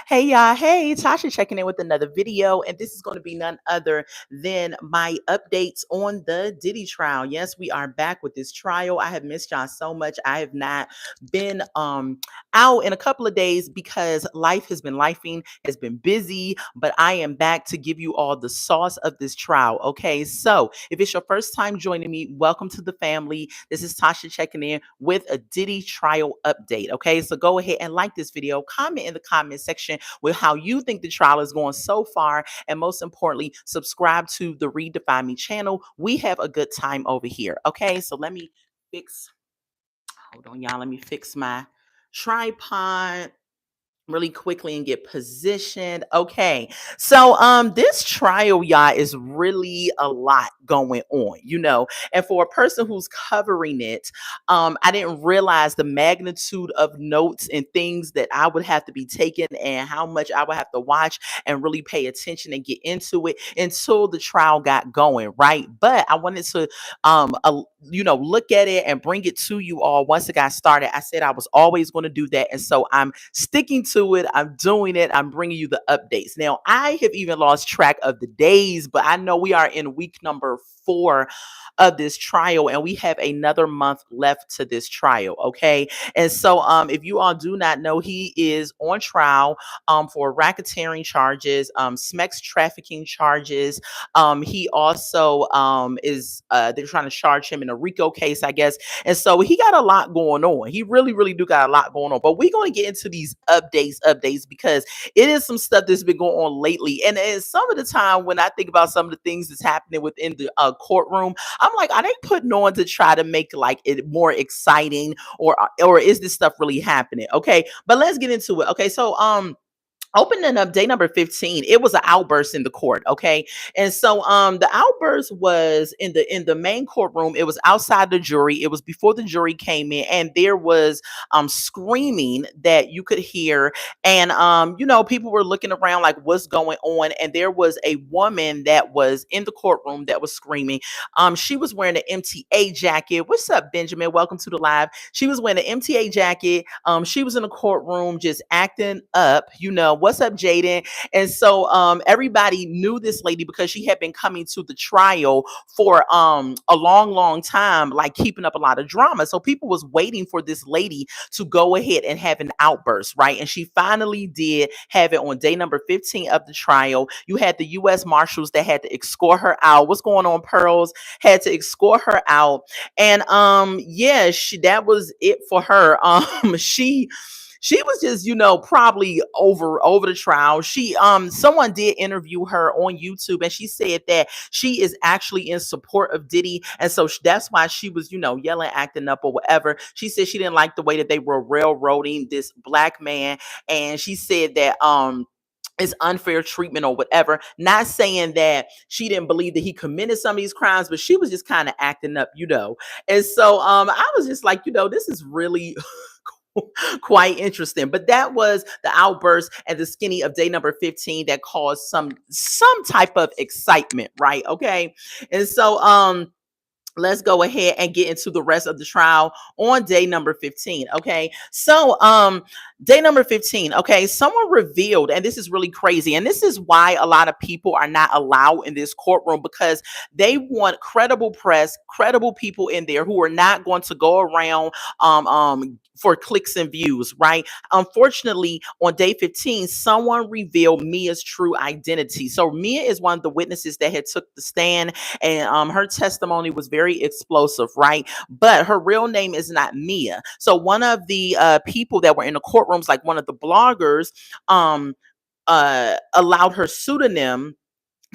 Hey y'all, hey, Tasha checking in with another video, and this is going to be none other than my updates on the Diddy trial. Yes, we are back with this trial. I have missed y'all so much. I have not been out in a couple of days because life has been lifing, has been busy, but I am back to give you all the sauce of this trial. Okay, so if it's your first time joining me, welcome to the family. This is Tasha checking in with a Diddy trial update. Okay, so go ahead and like this video, comment in the comment section with how you think the trial is going so far, and most importantly, subscribe to the Redefine Me channel. We have a good time over here. Okay, so let me fix, hold on, y'all. Let me fix my tripod really quickly and get positioned. Okay. So this trial, y'all, is really a lot going on, And for a person who's covering it, I didn't realize the magnitude of notes and things that I would have to be taking and how much I would have to watch and really pay attention and get into it until the trial got going, right? But I wanted to look at it and bring it to you all once it got started. I said I was always going to do that, and so I'm sticking to it. I'm doing it. I'm bringing you the updates. Now, I have even lost track of the days, but I know we are in week number 4 of this trial, and we have another month left to this trial. Okay. And so if you all do not know, he is on trial for racketeering charges, sex trafficking charges. He also is they're trying to charge him in a RICO case, I guess. And so he got a lot going on. He really, really do got a lot going on. But we're going to get into these updates because it is some stuff that's been going on lately. And some of the time when I think about some of the things that's happening within the courtroom, I'm like, are they putting on to try to make like it more exciting, or is this stuff really happening? Okay, but let's get into it. Okay, so opening up day number 15, it was an outburst in the court. Okay. And so the outburst was in the main courtroom. It was outside the jury. It was before the jury came in, and there was screaming that you could hear. And people were looking around like, what's going on? And there was a woman that was in the courtroom that was screaming. She was wearing an MTA jacket. What's up, Benjamin? Welcome to the live. She was wearing an MTA jacket. She was in the courtroom just acting up. What's up, Jaden? And so everybody knew this lady because she had been coming to the trial for a long time, like keeping up a lot of drama. So people was waiting for this lady to go ahead and have an outburst, right? And she finally did have it on day number 15 of the trial. You had the U.S. Marshals that had to escort her out. What's going on, Pearls? Had to escort her out. And yeah, that was it for her. She was just, probably over the trial. She someone did interview her on YouTube, and she said that she is actually in support of Diddy, and so that's why she was, yelling, acting up or whatever. She said she didn't like the way that they were railroading this black man, and she said that it's unfair treatment or whatever. Not saying that she didn't believe that he committed some of these crimes, but she was just kind of acting up. And so I was just like, this is really quite interesting. But that was the outburst and the skinny of day number 15 that caused some type of excitement, right? Okay. And so let's go ahead and get into the rest of the trial on day number 15. Okay. So day number 15. Okay. Someone revealed, and this is really crazy, and this is why a lot of people are not allowed in this courtroom, because they want credible press, credible people in there who are not going to go around for clicks and views, right? Unfortunately, on day 15, someone revealed Mia's true identity. So Mia is one of the witnesses that had took the stand, and her testimony was very explosive, right? But her real name is not Mia. So one of the people that were in the courtrooms, like one of the bloggers, allowed her pseudonym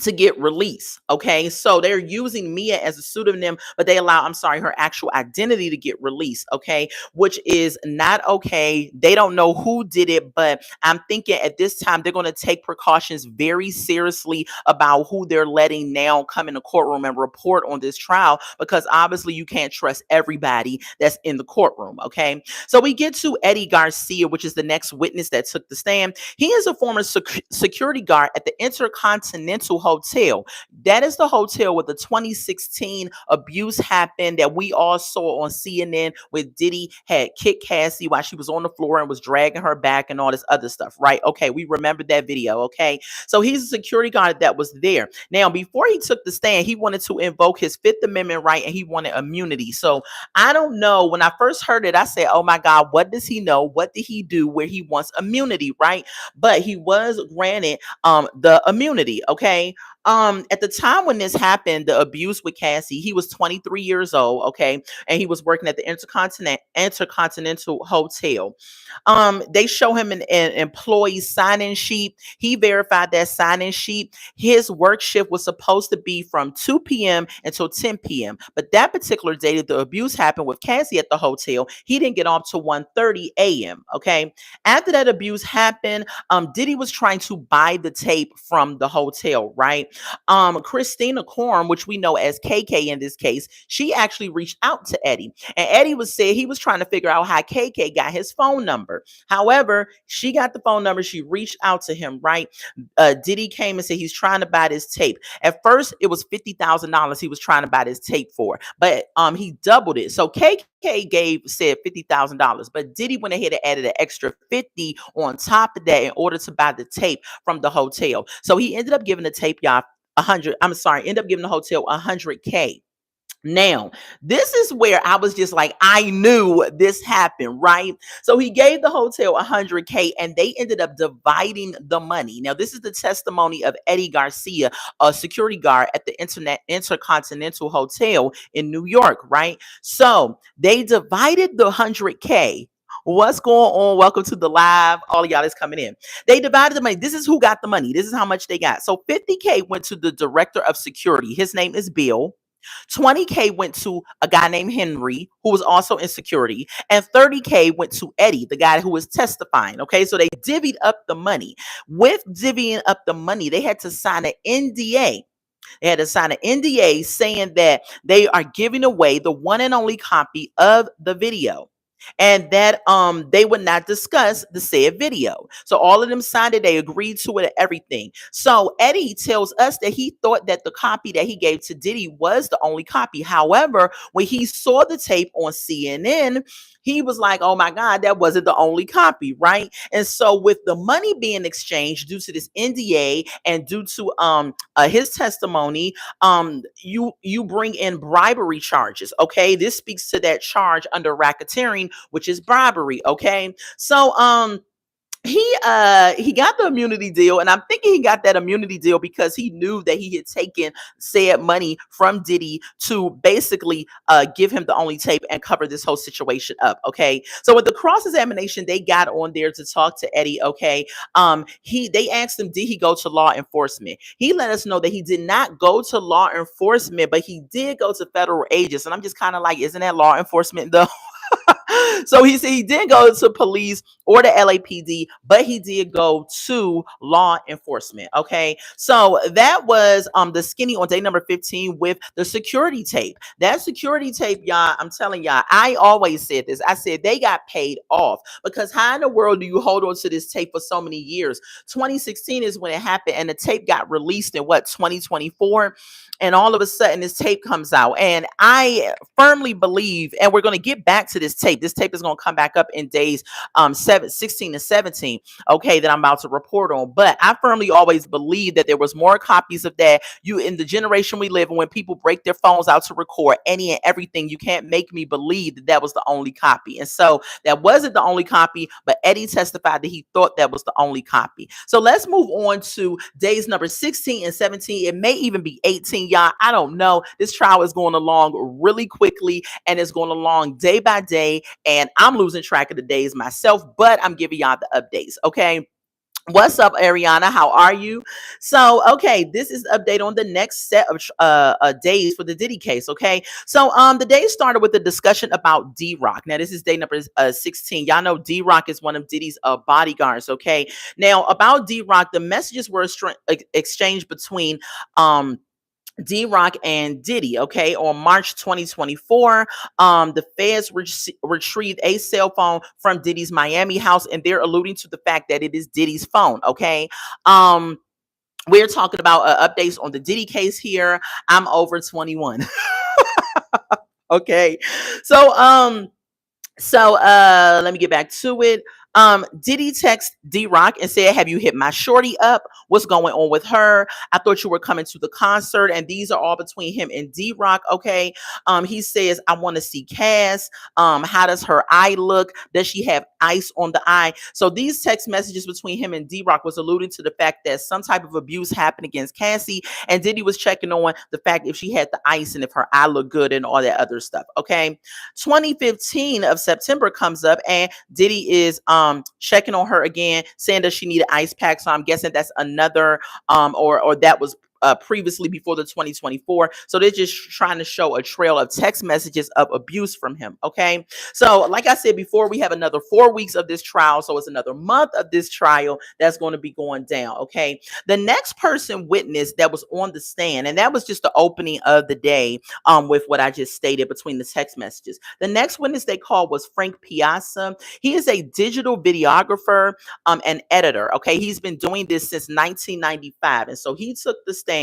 to get released. Okay. So they're using Mia as a pseudonym, but they allow, her actual identity to get released. Okay. Which is not okay. They don't know who did it, but I'm thinking at this time, they're going to take precautions very seriously about who they're letting now come in the courtroom and report on this trial, because obviously you can't trust everybody that's in the courtroom. Okay. So we get to Eddie Garcia, which is the next witness that took the stand. He is a former security guard at the Intercontinental Hotel. That is the hotel where the 2016 abuse happened that we all saw on CNN, where Diddy had kicked Cassie while she was on the floor and was dragging her back and all this other stuff, right? Okay, we remember that video, okay? So he's a security guard that was there. Now, before he took the stand, he wanted to invoke his Fifth Amendment right and he wanted immunity. So I don't know. When I first heard it, I said, oh my God, what does he know? What did he do where he wants immunity, right? But he was granted the immunity, okay? At the time when this happened, the abuse with Cassie, he was 23 years old, okay, and he was working at the Intercontinental Hotel. They show him an employee sign-in sheet. He verified that sign-in sheet. His work shift was supposed to be from 2 p.m. until 10 p.m. But that particular day that the abuse happened with Cassie at the hotel, he didn't get off till 1:30 a.m. Okay. After that abuse happened, Diddy was trying to buy the tape from the hotel, right? Christina Korn, which we know as KK in this case, she actually reached out to Eddie. And Eddie was said he was trying to figure out how KK got his phone number. However, she got the phone number. She reached out to him, right? Diddy came and said he's trying to buy this tape. At first, it was $50,000 he was trying to buy this tape for, but he doubled it. So KK said $50,000, but Diddy went ahead and added an extra 50 on top of that in order to buy the tape from the hotel. So he ended up giving the tape, y'all, 100. I'm sorry, ended up giving the hotel 100K. Now, this is where I was just like, I knew this happened, right? So he gave the hotel 100K and they ended up dividing the money. Now, this is the testimony of Eddie Garcia, a security guard at the Intercontinental Hotel in New York, right? So they divided the 100K. What's going on? Welcome to the live. All of y'all is coming in. They divided the money. This is who got the money. This is how much they got. So 50K went to the director of security. His name is Bill. 20K went to a guy named Henry, who was also in security, and 30K went to Eddie, the guy who was testifying. Okay, so they divvied up the money. With divvying up the money, they had to sign an NDA. They had to sign an NDA saying that they are giving away the one and only copy of the video, and that they would not discuss the said video. So all of them signed it, they agreed to it and everything. So Eddie tells us that he thought that the copy that he gave to Diddy was the only copy. However, when he saw the tape on CNN, he was like, oh my God, that wasn't the only copy, right? And so with the money being exchanged due to this NDA and due to his testimony, you bring in bribery charges. Okay, this speaks to that charge under racketeering, which is bribery. Okay, so he got the immunity deal, and I'm thinking he got that immunity deal because he knew that he had taken said money from Diddy to basically give him the only tape and cover this whole situation up. Okay, so with the cross-examination, they got on there to talk to Eddie. Okay, they asked him, did he go to law enforcement? He let us know that he did not go to law enforcement, but he did go to federal agents. And I'm just kind of like, isn't that law enforcement though? So he said he didn't go to police or the LAPD, but he did go to law enforcement. Okay, so that was the skinny on day number 15 with the security tape. That security tape, y'all, I'm telling y'all, I always said this. I said they got paid off, because how in the world do you hold on to this tape for so many years? 2016 is when it happened, and the tape got released in what, 2024? And all of a sudden this tape comes out, and I firmly believe, and we're going to get back to this tape. This tape is going to come back up in days 16 and 17, okay, that I'm about to report on. But I firmly always believe that there was more copies of that. You, in the generation we live in, when people break their phones out to record any and everything, you can't make me believe that that was the only copy. And so that wasn't the only copy, but Eddie testified that he thought that was the only copy. So let's move on to days number 16 and 17. It may even be 18, y'all. I don't know. This trial is going along really quickly, and it's going along day by day, and I'm losing track of the days myself, but I'm giving y'all the updates. Okay. What's up, Ariana? How are you? So, okay, this is the update on the next set of days for the Diddy case. Okay, so the day started with a discussion about D-Rock. Now, this is day number 16. Y'all know D-Rock is one of Diddy's bodyguards. Okay, now about D-Rock, the messages were exchanged between D-Rock and Diddy, okay, on March 2024. The feds retrieved a cell phone from Diddy's Miami house, and they're alluding to the fact that it is Diddy's phone, okay. We're talking about updates on the Diddy case here. I'm over 21. Okay. So let me get back to it. Diddy text D Rock and said, "Have you hit my shorty up? What's going on with her? I thought you were coming to the concert." And these are all between him and D Rock. Okay. He says, "I want to see Cass. How does her eye look? Does she have ice on the eye?" So these text messages between him and D Rock was alluding to the fact that some type of abuse happened against Cassie, and Diddy was checking on the fact if she had the ice and if her eye looked good and all that other stuff. Okay. 2015 of September comes up, and Diddy is checking on her again, saying that she need an ice pack. So I'm guessing that's another or that was previously before the 2024. So they're just trying to show a trail of text messages of abuse from him. Okay. So like I said before, we have another 4 weeks of this trial. So it's another month of this trial that's going to be going down. Okay. The next person witness that was on the stand, and that was just the opening of the day with what I just stated between the text messages. The next witness they called was Frank Piazza. He is a digital videographer and editor. Okay. He's been doing this since 1995. And so he took the stand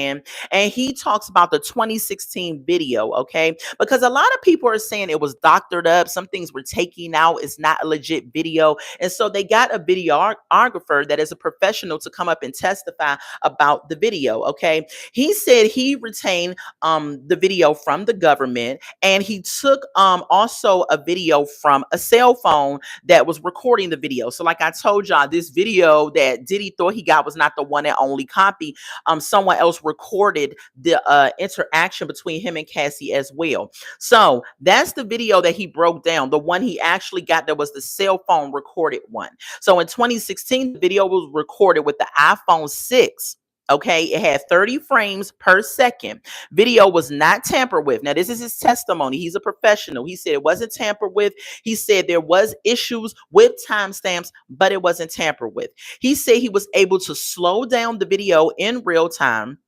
and he talks about the 2016 video. Okay. Because a lot of people are saying it was doctored up. Some things were taken out. It's not a legit video. And so they got a videographer that is a professional to come up and testify about the video. Okay. He said he retained the video from the government, and he took also a video from a cell phone that was recording the video. So like I told y'all, this video that Diddy thought he got was not the one and only copy. Someone else recorded the interaction between him and Cassie as well. So that's the video that he broke down. The one he actually got, that was the cell phone recorded one. So in 2016, the video was recorded with the iPhone 6. Okay, it had 30 frames per second. Video was not tampered with. Now, this is his testimony. He's a professional. He said it wasn't tampered with. He said there was issues with timestamps, but it wasn't tampered with. He said he was able to slow down the video in real time,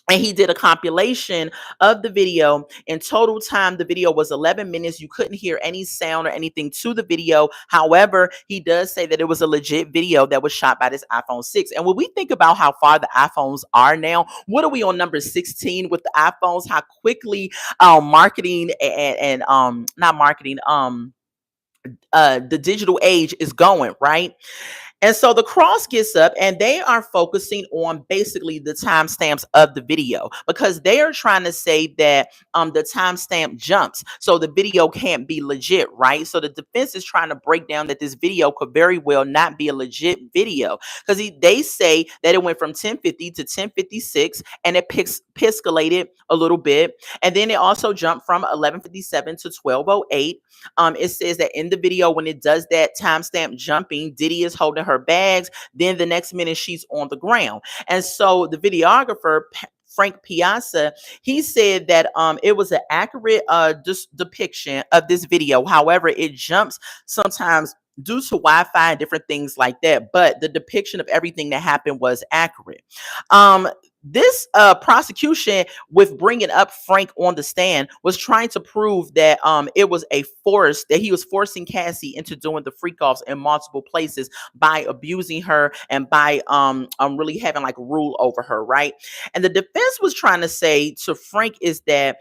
and he did a compilation of the video. In total time, the video was 11 minutes. You couldn't hear any sound or anything to the video. However, he does say that it was a legit video that was shot by this iPhone 6. And when we think about how far the iPhones are now, what are we on number 16 with the iPhones? How quickly marketing and not marketing, the digital age is going, right? And so the cross gets up and they are focusing on basically the timestamps of the video, because they are trying to say that the timestamp jumps. So the video can't be legit, right? So the defense is trying to break down that this video could very well not be a legit video, because they say that it went from 1050 to 1056 and it piscalated a little bit. And then it also jumped from 1157 to 1208. It says that in the video, when it does that timestamp jumping, Diddy is holding her bags. Then the next minute, she's on the ground. And so the videographer, Frank Piazza, he said that it was an accurate depiction of this video. However, it jumps sometimes due to Wi-Fi and different things like that. But the depiction of everything that happened was accurate. This prosecution, with bringing up Frank on the stand, was trying to prove that it was a force, that he was forcing Cassie into doing the freak offs in multiple places by abusing her and by really having like rule over her, right? And the defense was trying to say to Frank is that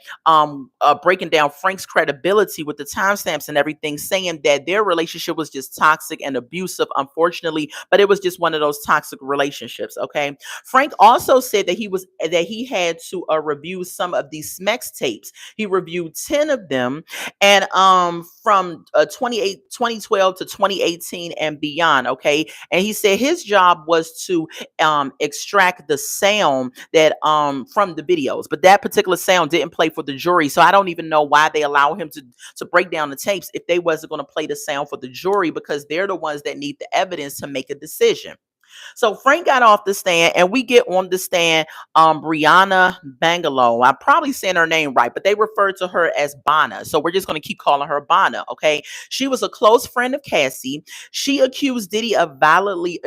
breaking down Frank's credibility with the timestamps and everything, saying that their relationship was just toxic and abusive, unfortunately, but it was just one of those toxic relationships. Okay. Frank also said that he had to review some of these Smex tapes. He reviewed 10 of them, and from 2012 to 2018 and beyond. Okay. And he said his job was to extract the sound that from the videos, but that particular sound didn't play for the jury. So I don't even know why they allow him to break down the tapes if they wasn't going to play the sound for the jury, because they're the ones that need the evidence to make a decision. So Frank got off the stand, and we get on the stand Brianna Bangalow. I'm probably saying her name right, but they refer to her as Bana. So we're just going to keep calling her Bana, okay? She was a close friend of Cassie. She accused Diddy of violently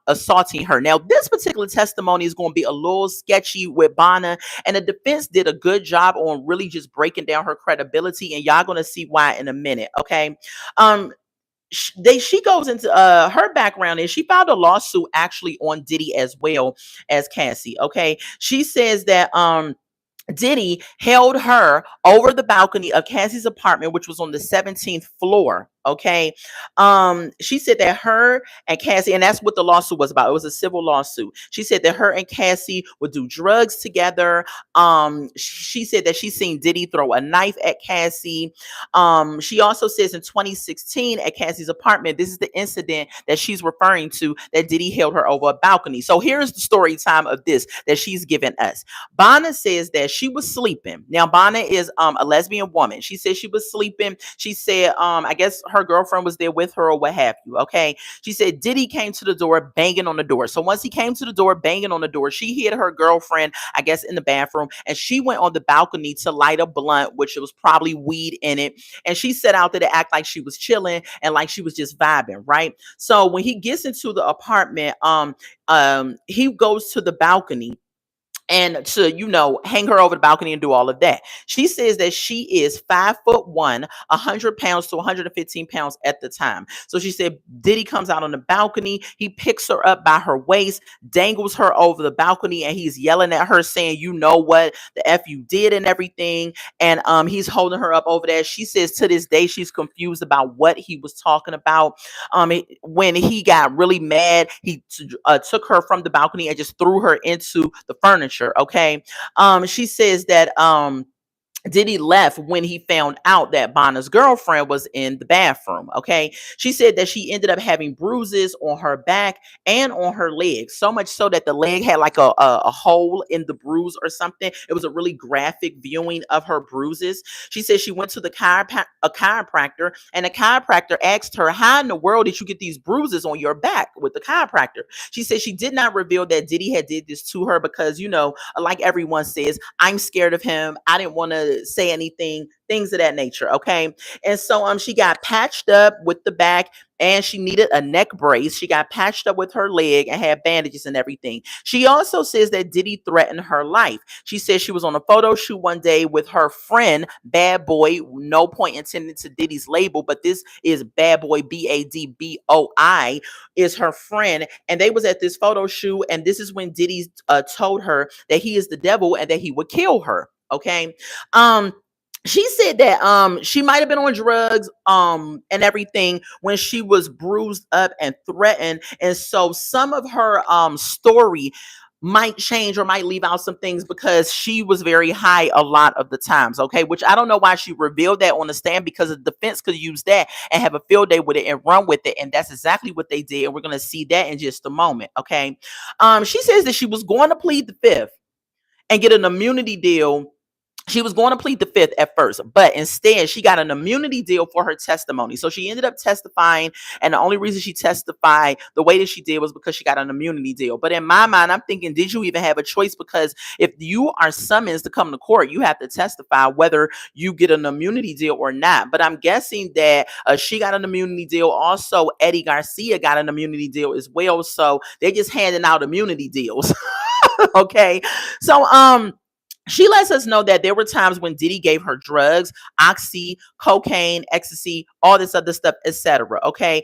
assaulting her. Now, this particular testimony is going to be a little sketchy with Bana, and the defense did a good job on really just breaking down her credibility, and y'all going to see why in a minute, okay? she goes into her background is she filed a lawsuit actually on Diddy as well as Cassie. Okay, she says that Diddy held her over the balcony of Cassie's apartment, which was on the 17th floor. Okay. She said that her and Cassie, and that's what the lawsuit was about. It was a civil lawsuit. She said that her and Cassie would do drugs together. She said that she seen Diddy throw a knife at Cassie. She also says in 2016 at Cassie's apartment, this is the incident that she's referring to, that Diddy held her over a balcony. So here's the story time of this that she's given us. Bonna says that she was sleeping. Now, Bonna is a lesbian woman. She said she was sleeping. She said, I guess her girlfriend was there with her or what have you. Okay. She said Diddy came to the door banging on the door. So once he came to the door banging on the door, she hid her girlfriend, I guess, in the bathroom, and she went on the balcony to light a blunt, which was probably weed in it. And she set out there to act like she was chilling and like she was just vibing, right? So when he gets into the apartment, he goes to the balcony and to, hang her over the balcony and do all of that. She says that she is 5'1", 100 pounds to 115 pounds at the time. So she said Diddy comes out on the balcony, he picks her up by her waist, dangles her over the balcony, and he's yelling at her saying, you know what the F you did and everything. And he's holding her up over there. She says to this day she's confused about what he was talking about. When he got really mad, he took her from the balcony and just threw her into the furniture. Okay. She says that Diddy left when he found out that Bonna's girlfriend was in the bathroom. Okay. She said that she ended up having bruises on her back and on her legs, so much so that the leg had like a hole in the bruise or something. It was a really graphic viewing of her bruises. She said she went to a chiropractor, and the chiropractor asked her, how in the world did you get these bruises on your back with the chiropractor? She said she did not reveal that Diddy had did this to her because, like everyone says, I'm scared of him. I didn't want to say anything, things of that nature. Okay. And so she got patched up with the back, and she needed a neck brace. She got patched up with her leg and had bandages and everything. She also says that Diddy threatened her life. She says she was on a photo shoot one day with her friend, Bad Boy, no point intended to Diddy's label, but this is Bad Boy, Badboi, is her friend. And they was at this photo shoot, and this is when Diddy told her that he is the devil and that he would kill her. Okay. She said that she might have been on drugs and everything when she was bruised up and threatened, and so some of her story might change or might leave out some things because she was very high a lot of the times. Okay, which I don't know why she revealed that on the stand, because the defense could use that and have a field day with it and run with it, and that's exactly what they did, and we're going to see that in just a moment. Okay. She says that she was going to plead the fifth and get an immunity deal. She was going to plead the fifth at first, but instead she got an immunity deal for her testimony. So she ended up testifying, and the only reason she testified the way that she did was because she got an immunity deal. But in my mind, I'm thinking, did you even have a choice? Because if you are summoned to come to court, you have to testify whether you get an immunity deal or not. But I'm guessing that she got an immunity deal. Also, Eddie Garcia got an immunity deal as well. So they're just handing out immunity deals. Okay. So, she lets us know that there were times when Diddy gave her drugs, oxy, cocaine, ecstasy, all this other stuff, etc. Okay.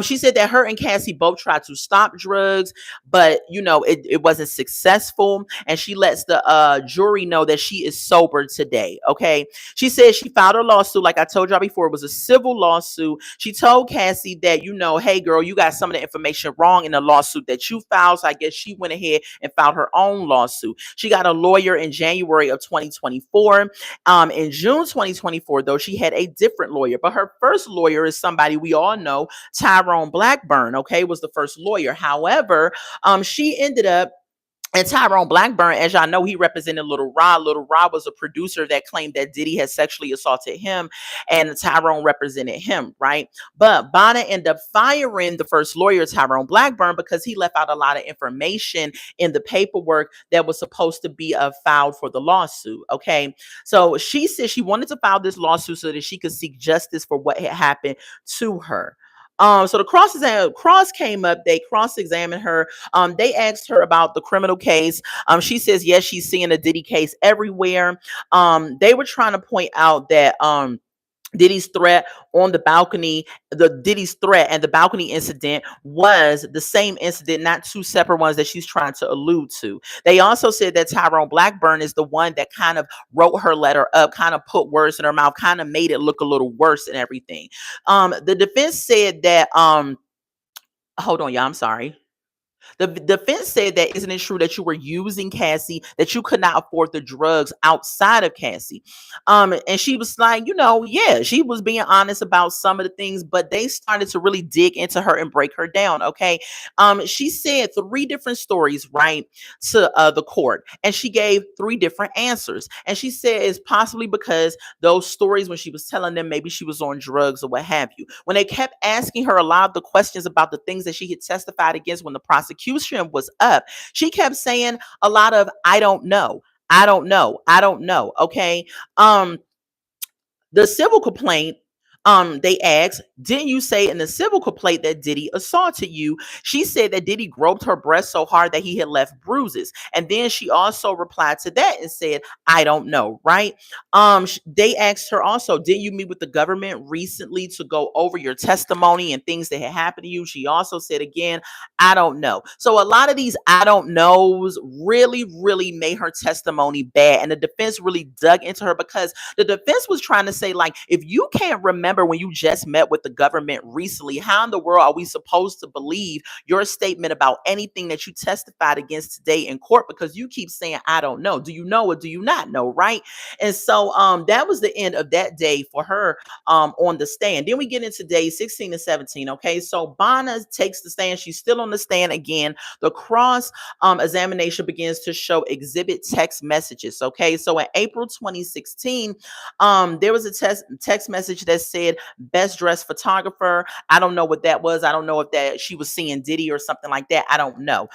She said that her and Cassie both tried to stop drugs, but it wasn't successful. And she lets the jury know that she is sober today. Okay. She said she filed a lawsuit, like I told y'all before, it was a civil lawsuit. She told Cassie that, hey girl, you got some of the information wrong in the lawsuit that you filed. So I guess she went ahead and filed her own lawsuit. She got a lawyer in January of 2024. In June 2024, though, she had a different lawyer, but her first lawyer is somebody we all know, Tyrone Blackburn. Okay, was the first lawyer. However, she ended up. And Tyrone Blackburn, as y'all know, he represented Little Rod. Little Rod was a producer that claimed that Diddy had sexually assaulted him, and Tyrone represented him, right? But Bonna ended up firing the first lawyer, Tyrone Blackburn, because he left out a lot of information in the paperwork that was supposed to be filed for the lawsuit, okay? So she said she wanted to file this lawsuit so that she could seek justice for what had happened to her. So the cross came up. They cross-examined her. They asked her about the criminal case. She says yes, she's seeing a Diddy case everywhere. They were trying to point out that Diddy's threat on the balcony, the Diddy's threat and the balcony incident was the same incident, not two separate ones that she's trying to allude to. They also said that Tyrone Blackburn is the one that kind of wrote her letter up, kind of put words in her mouth, kind of made it look a little worse and everything. The defense said that hold on, y'all, I'm sorry. The defense said that isn't it true that you were using Cassie, that you could not afford the drugs outside of Cassie? And she was like, yeah, she was being honest about some of the things, but they started to really dig into her and break her down. Okay. She said three different stories, right, to the court, and she gave three different answers. And she said it's possibly because those stories, when she was telling them, maybe she was on drugs or what have you. When they kept asking her a lot of the questions about the things that she had testified against when the prosecution was up, she kept saying a lot of, I don't know. I don't know. I don't know. Okay. The civil complaint, they asked, didn't you say in the civil complaint that Diddy assaulted you? She said that Diddy groped her breast so hard that he had left bruises. And then she also replied to that and said, I don't know, right? They asked her also, didn't you meet with the government recently to go over your testimony and things that had happened to you? She also said again, I don't know. So a lot of these I don't knows really, really made her testimony bad. And the defense really dug into her because the defense was trying to say, like, if you can't remember when you just met with the government recently, how in the world are we supposed to believe your statement about anything that you testified against today in court? Because you keep saying, I don't know. Do you know or do you not know? Right. And so that was the end of that day for her on the stand. Then we get into days 16 and 17. Okay. So Bonna takes the stand. She's still on the stand again. The cross examination begins to show exhibit text messages. Okay. So in April 2016, there was a text message that said best dressed photographer. I don't know what that was. I don't know if that she was seeing Diddy or something like that. I don't know.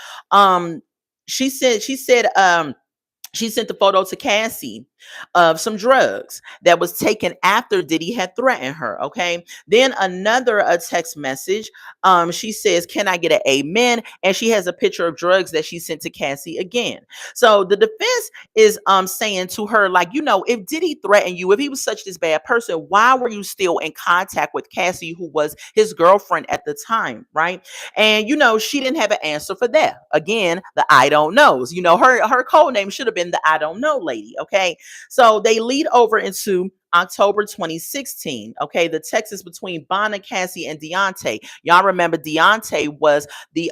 She said she sent the photo to Cassie of some drugs that was taken after Diddy had threatened her. Okay. Then another a text message. She says, can I get an amen? And she has a picture of drugs that she sent to Cassie again. So the defense is saying to her, like, if Diddy threatened you, if he was such this bad person, why were you still in contact with Cassie, who was his girlfriend at the time? Right. And she didn't have an answer for that. Again, the I don't knows. Her code name should have been the I don't know lady. Okay. So they lead over into October 2016. Okay, the text is between Bonna, Cassie, and Deontay. Y'all remember Deontay was the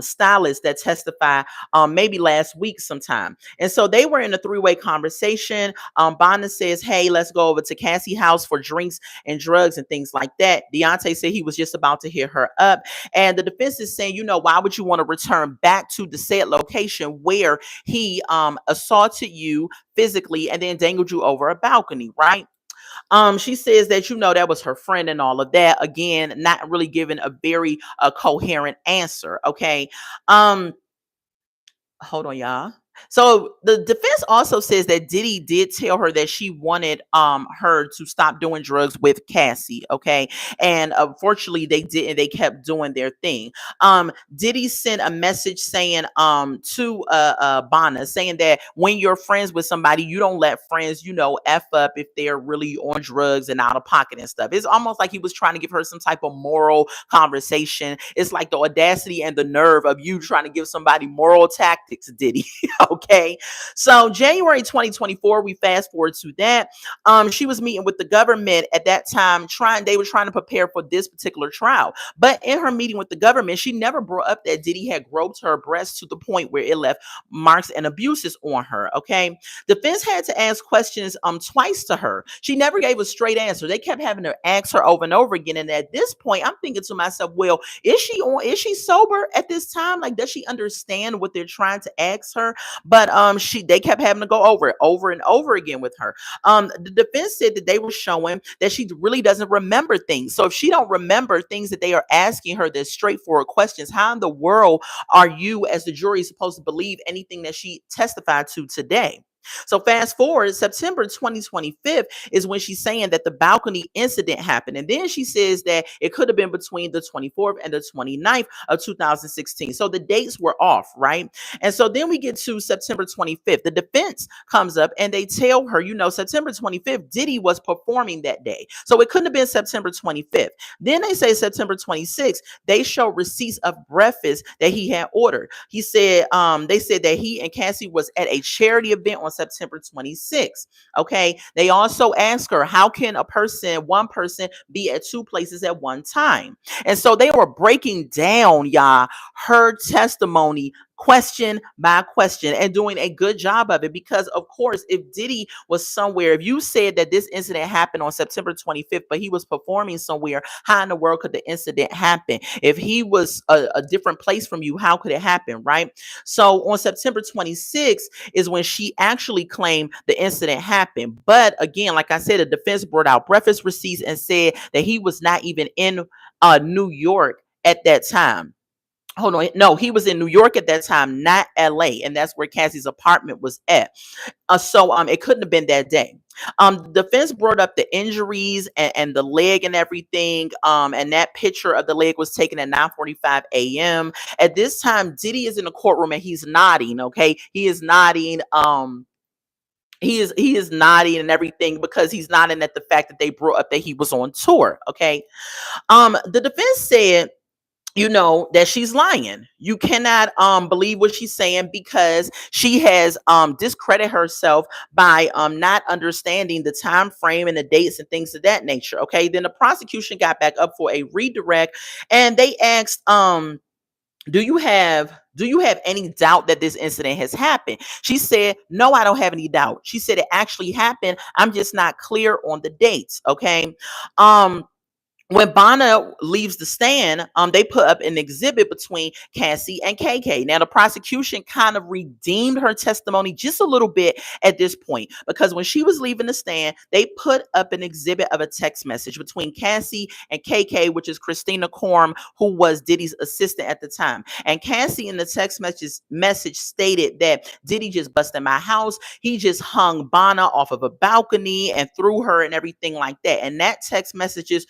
stylist that testified maybe last week sometime. And so they were in a three-way conversation. Bonna says, hey, let's go over to Cassie's house for drinks and drugs and things like that. Deontay said he was just about to hit her up. And the defense is saying, why would you want to return back to the said location where he assaulted you physically and then dangled you over a balcony, right? She says that that was her friend and all of that. Again, not really giving a very coherent answer. Okay. Hold on, y'all. So the defense also says that Diddy did tell her that she wanted her to stop doing drugs with Cassie. Okay. And unfortunately they didn't. They kept doing their thing. Diddy sent a message saying to Bonna, saying that when you're friends with somebody, you don't let friends, F up if they're really on drugs and out of pocket and stuff. It's almost like he was trying to give her some type of moral conversation. It's like the audacity and the nerve of you trying to give somebody moral tactics, Diddy. Okay. So January 2024, we fast forward to that. She was meeting with the government at that time, they were trying to prepare for this particular trial. But in her meeting with the government, she never brought up that Diddy had groped her breast to the point where it left marks and abuses on her. Okay. Defense had to ask questions twice to her. She never gave a straight answer. They kept having to ask her over and over again. And at this point, I'm thinking to myself, well, is she sober at this time? Like, does she understand what they're trying to ask her? But they kept having to go over it over and over again with her. The defense said that they were showing that she really doesn't remember things. So if she don't remember things that they are asking her, that's straightforward questions, how in the world are you as the jury supposed to believe anything that she testified to today? So fast forward, September 2025 is when she's saying that the balcony incident happened. And then she says that it could have been between the 24th and the 29th of 2016. So the dates were off, right? And so then we get to September 25th. The defense comes up and they tell her, September 25th, Diddy was performing that day. So it couldn't have been September 25th. Then they say September 26th, they show receipts of breakfast that he had ordered. They said that he and Cassie was at a charity event on September 26th. Okay. They also asked her, how can one person be at two places at one time? And so they were breaking down, y'all, her testimony question by question and doing a good job of it. Because of course, if Diddy was somewhere, if you said that this incident happened on September 25th, but he was performing somewhere, how in the world could the incident happen? If he was a different place from you, how could it happen, right? So on September 26th is when she actually claimed the incident happened. But again, like I said, the defense brought out breakfast receipts and said that he was not even in New York at that time. Hold on. No, he was in New York at that time, not LA. And that's where Cassie's apartment was at. So it couldn't have been that day. The defense brought up the injuries and the leg and everything. And that picture of the leg was taken at 9:45 a.m. At this time, Diddy is in the courtroom and he's nodding. Okay. He is nodding. He is nodding and everything because he's nodding at the fact that they brought up that he was on tour. Okay. The defense said, that she's lying. You cannot believe what she's saying because she has discredited herself by not understanding the time frame and the dates and things of that nature. Okay. Then the prosecution got back up for a redirect and they asked, do you have any doubt that this incident has happened? She said, no, I don't have any doubt. She said it actually happened. I'm just not clear on the dates. Okay. When Bonner leaves the stand, they put up an exhibit between Cassie and KK. Now, the prosecution kind of redeemed her testimony just a little bit at this point because when she was leaving the stand, they put up an exhibit of a text message between Cassie and KK, which is Christina Korm, who was Diddy's assistant at the time. And Cassie in the text message stated that Diddy just busted my house. He just hung Bonner off of a balcony and threw her and everything like that. And that text message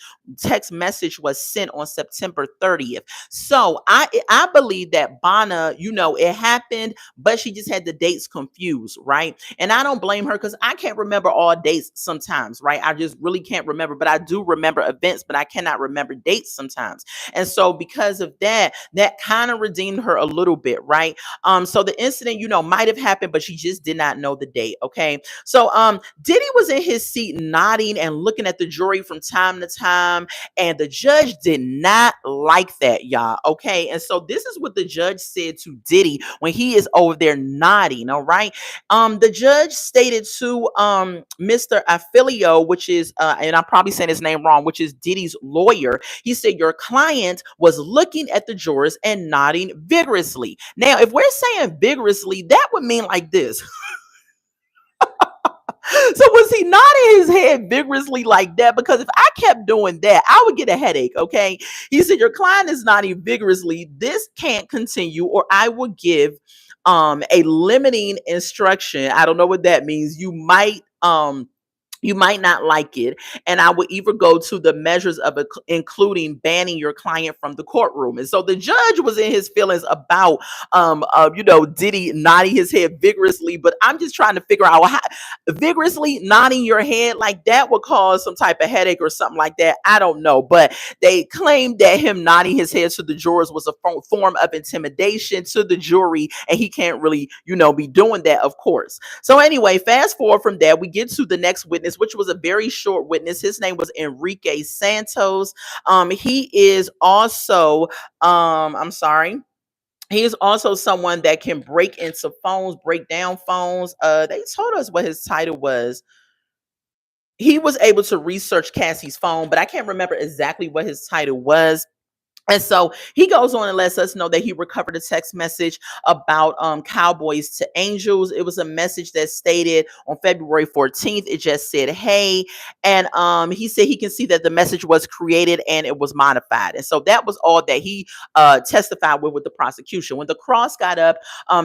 was sent on September 30th. So I believe that Bonner, it happened, but she just had the dates confused, right? And I don't blame her because I can't remember all dates sometimes, right? I just really can't remember, but I do remember events, but I cannot remember dates sometimes. And so because of that kind of redeemed her a little bit, right? So the incident, might have happened, but she just did not know the date. Okay. So Diddy was in his seat nodding and looking at the jury from time to time. And the judge did not like that, y'all. Okay. And so this is what the judge said to Diddy when he is over there nodding. All right. The judge stated to Mr. Affilio, which is and I'm probably saying his name wrong, which is Diddy's lawyer. He said your client was looking at the jurors and nodding vigorously. Now, if we're saying vigorously, that would mean like this. So was he nodding his head vigorously like that? Because if I kept doing that, I would get a headache. Okay. He said, your client is nodding vigorously. This can't continue, or I will give a limiting instruction. I don't know what that means. You might not like it. And I would either go to the measures of including banning your client from the courtroom. And so the judge was in his feelings about, Diddy nodding his head vigorously. But I'm just trying to figure out how vigorously nodding your head like that would cause some type of headache or something like that. I don't know. But they claimed that him nodding his head to the jurors was a form of intimidation to the jury. And he can't really, be doing that, of course. So anyway, fast forward from that, we get to the next witness, which was a very short witness. His name was Enrique Santos. He is also, he is also someone that can break into phones, break down phones. They told us what his title was. He was able to research Cassie's phone, but I can't remember exactly what his title was. And so he goes on and lets us know that he recovered a text message about Cowboys to Angels. It was a message that stated on February 14th. It just said, hey. And he said he can see that the message was created and it was modified. And so that was all that he testified with the prosecution. When the cross got up,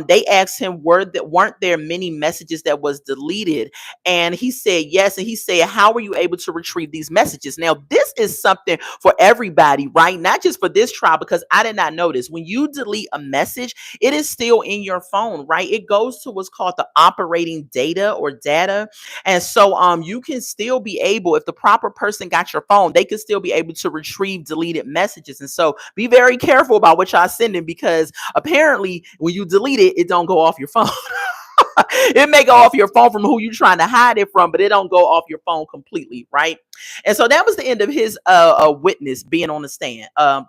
they asked him, weren't there many messages that was deleted? And he said, yes. And he said, how were you able to retrieve these messages? Now, this is something for everybody, right? Not just for this trial, because I did not know this. When you delete a message, it is still in your phone, right? It goes to what's called the operating data or data. And so you can still be able, if the proper person got your phone, they could still be able to retrieve deleted messages. And so be very careful about what y'all sending, because apparently when you delete it, it don't go off your phone. It may go off your phone from who you trying to hide it from, but it don't go off your phone completely, right? And so that was the end of his witness being on the stand of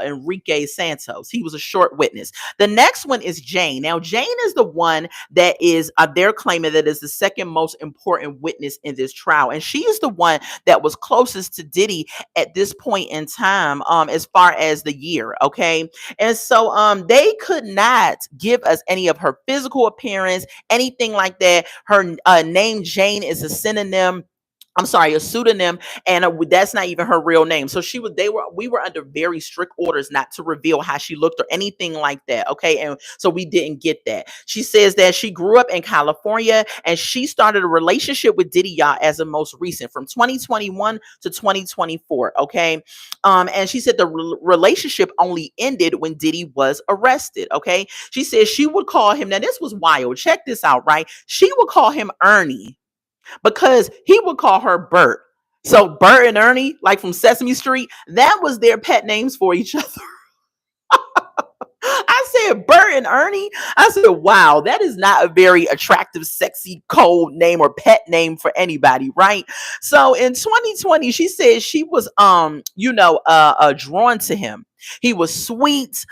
Enrique Santos. He was a short witness. The next one is Jane. Now, Jane is the one that is they're claiming that is the second most important witness in this trial, and she is the one that was closest to Diddy at this point in time, as far as the year. Okay, and so they could not give us any of her physical appearance, anything like that. Her name Jane is a synonym. I'm sorry, a pseudonym, and that's not even her real name. So we were under very strict orders not to reveal how she looked or anything like that. Okay, and so we didn't get that. She says that she grew up in California and she started a relationship with Diddy, y'all, as the most recent, from 2021 to 2024. Okay, and she said the relationship only ended when Diddy was arrested. Okay, she says she would call him. Now this was wild. Check this out, right? She would call him Ernie because he would call her Bert. So Bert and Ernie, like from Sesame Street, that was their pet names for each other. I said Bert and Ernie. I said, wow, that is not a very attractive, sexy, cold name or pet name for anybody, right? So in 2020, she said she was drawn to him. He was sweet.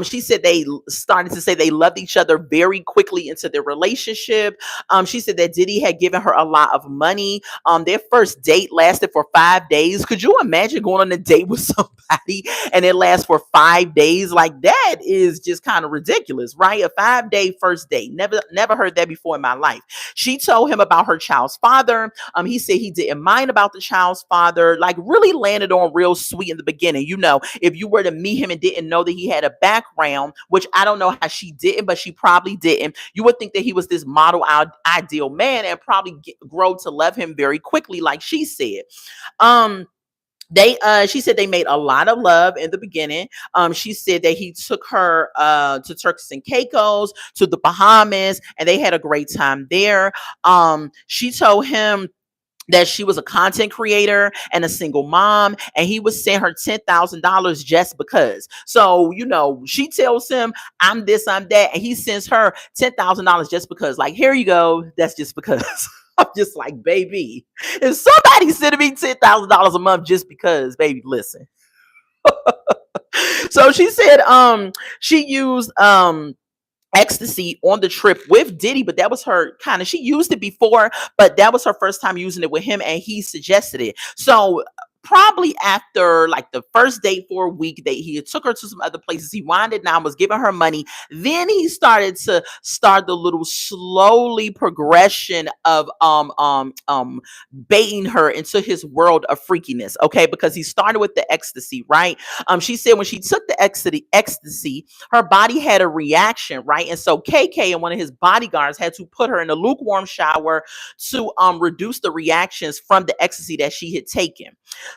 She said they started to say they loved each other very quickly into their relationship. She said that Diddy had given her a lot of money. Their first date lasted for 5 days. Could you imagine going on a date with somebody and it lasts for 5 days? Like, that is just kind of ridiculous, right? A 5-day first date. Never heard that before in my life. She told him about her child's father. He said he didn't mind about the child's father, like really landed on real sweet in the beginning. If you were to meet him and didn't know that he had a background, which I don't know how she didn't, but she probably didn't, you would think that he was this model ideal man and probably grow to love him very quickly, like she said. She said they made a lot of love in the beginning. She said that he took her to Turks and Caicos, to the Bahamas, and they had a great time there. She told him that she was a content creator and a single mom, and he would send her $10,000 just because. So, she tells him, I'm this, I'm that, and he sends her $10,000 just because. Like, here you go. That's just because. I'm just like, baby, if somebody sending me $10,000 a month just because, baby, listen. So she said, she used ecstasy on the trip with Diddy, but that was her she used it before, but that was her first time using it with him, and he suggested it. So probably after like the first date for a week, he took her to some other places. He winded down, was giving her money. Then he started to start the little slowly progression of baiting her into his world of freakiness. Okay, because he started with the ecstasy, right? She said when she took the ecstasy, her body had a reaction, right? And so KK and one of his bodyguards had to put her in a lukewarm shower to reduce the reactions from the ecstasy that she had taken.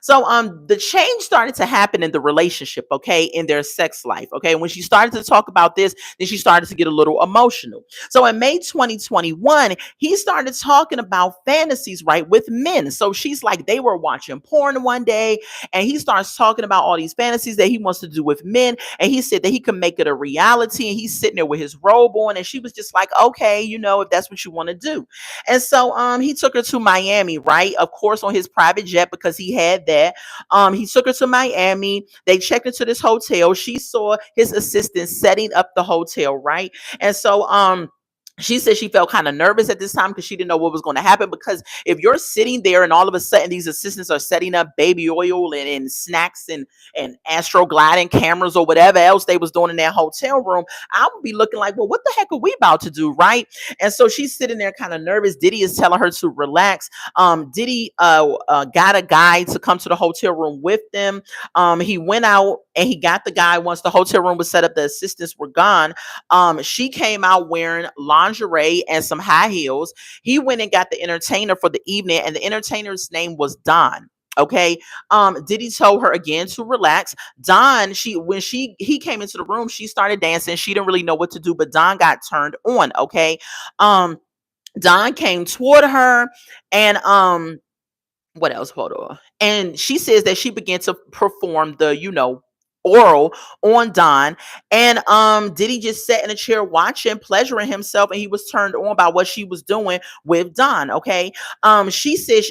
So the change started to happen in the relationship, okay, in their sex life, okay? When she started to talk about this, then she started to get a little emotional. So in May 2021, he started talking about fantasies, right, with men. So she's like, they were watching porn one day, and he starts talking about all these fantasies that he wants to do with men, and he said that he could make it a reality, and he's sitting there with his robe on, and she was just like, okay, if that's what you want to do. And so he took her to Miami, right, of course, on his private jet, because he had that. He took her to Miami. They checked into this hotel. She saw his assistant setting up the hotel, right? And so She said she felt kind of nervous at this time because she didn't know what was going to happen. Because if you're sitting there and all of a sudden these assistants are setting up baby oil and snacks and astrogliding cameras or whatever else they was doing in that hotel room, I would be looking like, well, what the heck are we about to do, right? And so she's sitting there kind of nervous. Diddy is telling her to relax. Diddy got a guy to come to the hotel room with them. He went out and he got the guy once the hotel room was set up. The assistants were gone. She came out wearing lingerie and some high heels. He went and got the entertainer for the evening, and the entertainer's name was Don. Okay. Diddy told her again to relax. Don, he came into the room, she started dancing. She didn't really know what to do, but Don got turned on. Okay. Um, Don came toward her and what else? Hold on. And she says that she began to perform the, oral on Don. And Diddy just sat in a chair watching, pleasuring himself, and he was turned on by what she was doing with Don. Okay. She said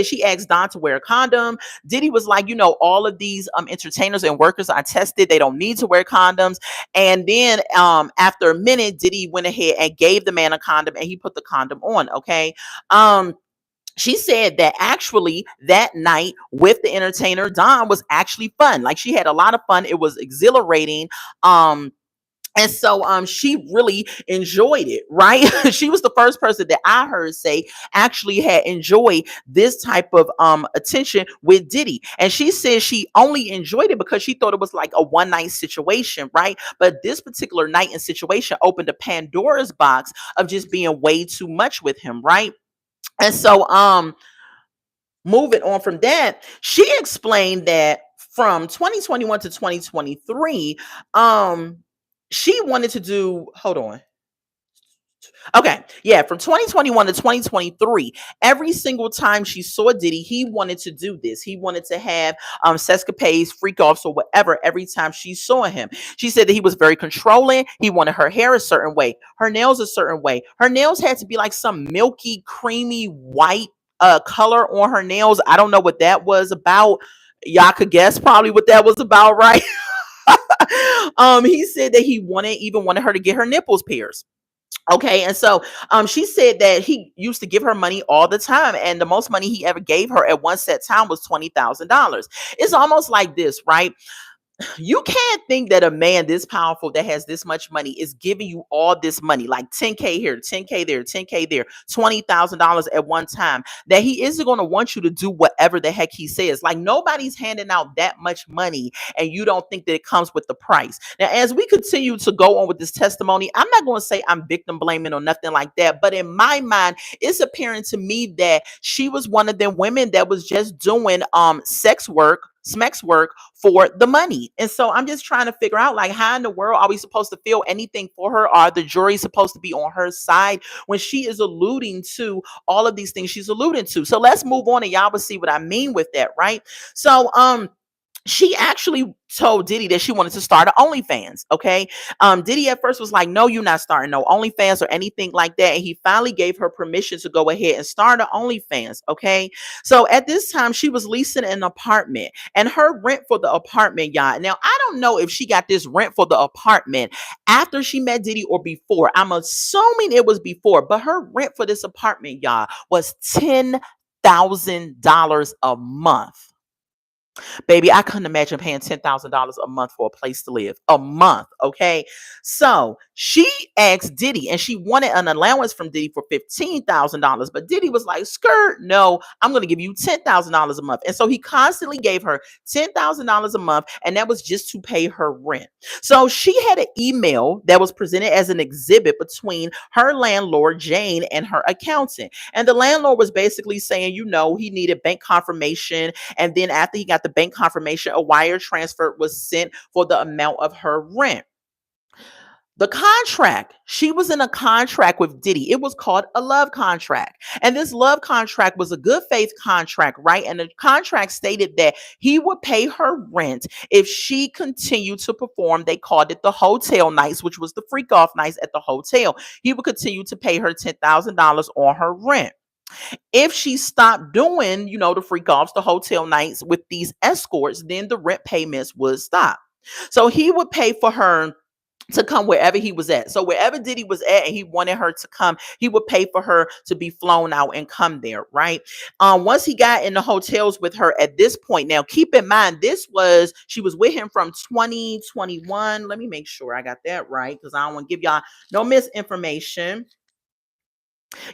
she asked Don to wear a condom. Diddy was like, all of these entertainers and workers are tested. They don't need to wear condoms. And then after a minute, Diddy went ahead and gave the man a condom and he put the condom on. Okay. She said that actually that night with the entertainer Don was actually fun. Like, she had a lot of fun. It was exhilarating. And so she really enjoyed it, right? She was the first person that I heard say actually had enjoyed this type of attention with Diddy. And she said she only enjoyed it because she thought it was like a one night situation, right? But this particular night and situation opened a Pandora's box of just being way too much with him, right? And so moving on from that, she explained that from 2021 to 2023, she wanted to do, hold on. Okay, yeah, from 2021 to 2023, every single time she saw Diddy, he wanted to do this. He wanted to have sescapades, freak offs, or whatever every time she saw him. She said that he was very controlling. He wanted her hair a certain way, her nails a certain way. Her nails had to be like some milky, creamy white color on her nails. I don't know what that was about. Y'all could guess probably what that was about, right? He said that he even wanted her to get her nipples pierced. Okay, and so she said that he used to give her money all the time, and the most money he ever gave her at one set time was $20,000. It's almost like this, right? You can't think that a man this powerful that has this much money is giving you all this money, like 10K here, 10K there, 10K there, $20,000 at one time, that he isn't going to want you to do whatever the heck he says. Like, nobody's handing out that much money and you don't think that it comes with the price. Now, as we continue to go on with this testimony, I'm not going to say I'm victim blaming or nothing like that, but in my mind, it's apparent to me that she was one of them women that was just doing sex work, smex work for the money. And so I'm just trying to figure out, like, how in the world are we supposed to feel anything for her? Are the jury supposed to be on her side when she is alluding to all of these things she's alluding to? So let's move on and y'all will see what I mean with that, right? So she actually told Diddy that she wanted to start an OnlyFans. Okay. Diddy at first was like, no, you're not starting no OnlyFans or anything like that. And he finally gave her permission to go ahead and start an OnlyFans. Okay. So at this time, she was leasing an apartment, and her rent for the apartment, y'all. Now, I don't know if she got this rent for the apartment after she met Diddy or before. I'm assuming it was before, but her rent for this apartment, y'all, was $10,000 a month. Baby, I couldn't imagine paying $10,000 a month for a place to live. A month, okay? So she asked Diddy, and she wanted an allowance from Diddy for $15,000. But Diddy was like, skirt, no, I'm going to give you $10,000 a month. And so he constantly gave her $10,000 a month, and that was just to pay her rent. So she had an email that was presented as an exhibit between her landlord, Jane, and her accountant. And the landlord was basically saying, he needed bank confirmation. And then after he got the bank confirmation, a wire transfer was sent for the amount of her rent. The contract, she was in a contract with Diddy. It was called a love contract. And this love contract was a good faith contract, right? And the contract stated that he would pay her rent if she continued to perform. They called it the hotel nights, which was the freak off nights at the hotel. He would continue to pay her $10,000 on her rent. If she stopped doing, the freak offs, the hotel nights with these escorts, then the rent payments would stop. So he would pay for her to come wherever he was at. So wherever Diddy was at and he wanted her to come, he would pay for her to be flown out and come there, right? Once he got in the hotels with her at this point, now keep in mind, she was with him from 2021. Let me make sure I got that right because I don't want to give y'all no misinformation.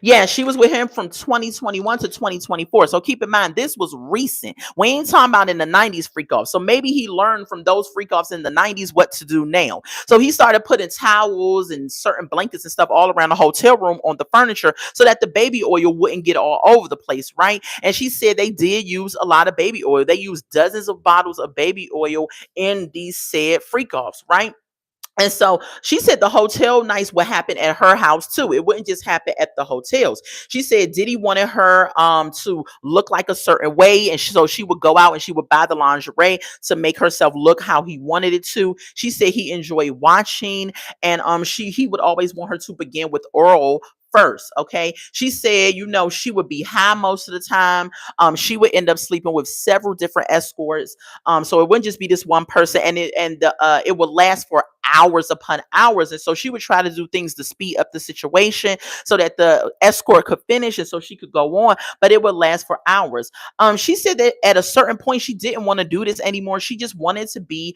Yeah, she was with him from 2021 to 2024. So keep in mind, this was recent. We ain't talking about in the 90s freak offs. So maybe he learned from those freak offs in the 90s what to do now. So he started putting towels and certain blankets and stuff all around the hotel room on the furniture so that the baby oil wouldn't get all over the place, right? And she said they did use a lot of baby oil. They used dozens of bottles of baby oil in these said freak offs, right? And so she said the hotel nights would happen at her house too. It wouldn't just happen at the hotels. She said Diddy wanted her to look like a certain way, and so she would go out and she would buy the lingerie to make herself look how he wanted it to. She said he enjoyed watching, and he would always want her to begin with oral first. Okay, she said, she would be high most of the time. She would end up sleeping with several different escorts. So it wouldn't just be this one person, and it would last for hours upon hours. And so she would try to do things to speed up the situation so that the escort could finish and so she could go on, but it would last for hours. She said that at a certain point she didn't want to do this anymore. She just wanted to be